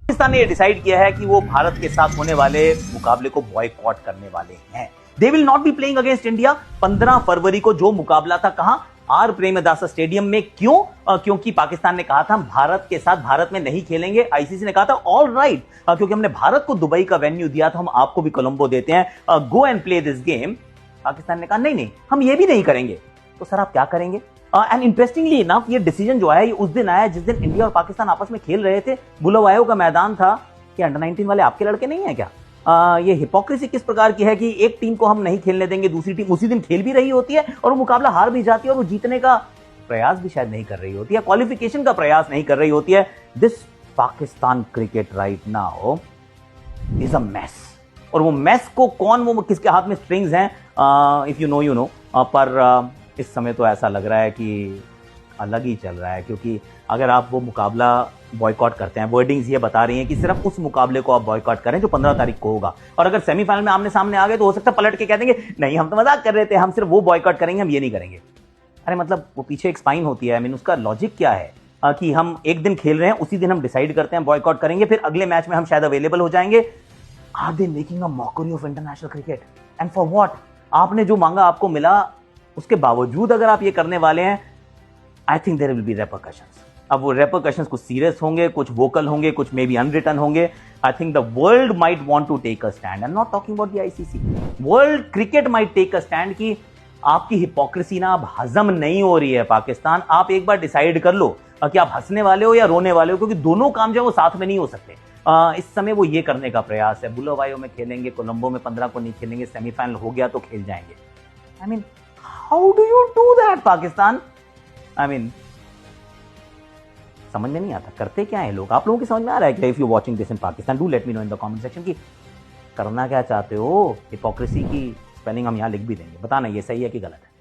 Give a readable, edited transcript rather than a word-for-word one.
पाकिस्तान ने ये डिसाइड किया है कि वो भारत के साथ होने वाले मुकाबले को बॉयकॉट करने वाले हैं। They will not be playing against India. 15 फरवरी को जो मुकाबला था कहां, आर प्रेमदासा स्टेडियम में। क्यों? क्योंकि पाकिस्तान ने कहा था हम भारत के साथ भारत में नहीं खेलेंगे। आईसीसी ने कहा था ऑल राइट, क्योंकि हमने भारत को दुबई का वेन्यू दिया था, हम आपको भी कोलंबो देते हैं, go and play this game. Pakistan ने कहा नहीं नहीं, हम ये भी नहीं करेंगे। तो सर आप क्या करेंगे? एंड इंटरेस्टिंगली इनफ ये डिसीजन जो है ये उस दिन आया जिस दिन इंडिया और पाकिस्तान आपस में खेल रहे थे। बुलावायो का मैदान था। कि अंडर 19 वाले आपके लड़के नहीं है क्या? ये हिपोक्रेसी किस प्रकार की है कि एक टीम को हम नहीं खेलने देंगे, दूसरी टीम उसी दिन खेल भी रही होती है और वो मुकाबला हार भी जाती है और वो जीतने का प्रयास भी शायद नहीं कर रही होती है, क्वालिफिकेशन का प्रयास नहीं कर रही होती है। This Pakistan cricket right now is a mess. और वो मैस को कौन, वो किसके हाथ में स्ट्रिंग्स हैं, if you know you know. पर इस समय तो ऐसा लग रहा है कि अलग ही चल रहा है, क्योंकि अगर आप वो मुकाबला बॉयकॉट करते हैं, वर्डिंग्स ये बता रही हैं कि सिर्फ उस मुकाबले को आप बॉयकॉट करें जो 15 तारीख को होगा। और अगर सेमीफाइनल में आमने सामने आ गए तो हो सकता है पलट के कह देंगे नहीं हम तो मजाक कर रहे थे, हम सिर्फ वो बॉयकॉट करेंगे, हम ये नहीं करेंगे। अरे मतलब वो पीछे एक स्पाइन होती है। आई मीन उसका लॉजिक क्या है कि हम एक दिन खेल रहे हैं, उसी दिन हम डिसाइड करते हैं बॉयकॉट करेंगे, फिर अगले मैच में हम शायद अवेलेबल हो जाएंगे। Are they making a mockery of international cricket and for what? आपने जो मांगा आपको मिला, उसके बावजूद अगर आप ये करने वाले हैं, I think there will be repercussions. अब वो रेपरकशंस कुछ सीरियस होंगे, कुछ वोकल होंगे, कुछ मे बी अनरिटन होंगे। I think the world might want to take a stand. I am not talking about the ICC, world cricket might take a stand कि आपकी हिपोक्रेसी ना अब हजम नहीं हो रही है। पाकिस्तान, आप एक बार डिसाइड कर लो कि आप हंसने वाले हो या रोने वाले हो, क्योंकि दोनों काम जो है वो साथ में नहीं हो सकते। इस समय वो ये करने का प्रयास है। बुलावायो में खेलेंगे, कोलंबो में 15 को नहीं खेलेंगे, सेमीफाइनल हो गया तो खेल जाएंगे। I mean how do you do that Pakistan? I mean समझ में नहीं आता करते क्या है लोग। आप लोगों की समझ में आ रहा है क्या? If you watching this in Pakistan, do let me know in the comment section कि करना क्या चाहते हो। हिपोक्रेसी की स्पेलिंग हम यहां लिख भी देंगे, बताना ये सही है कि गलत है।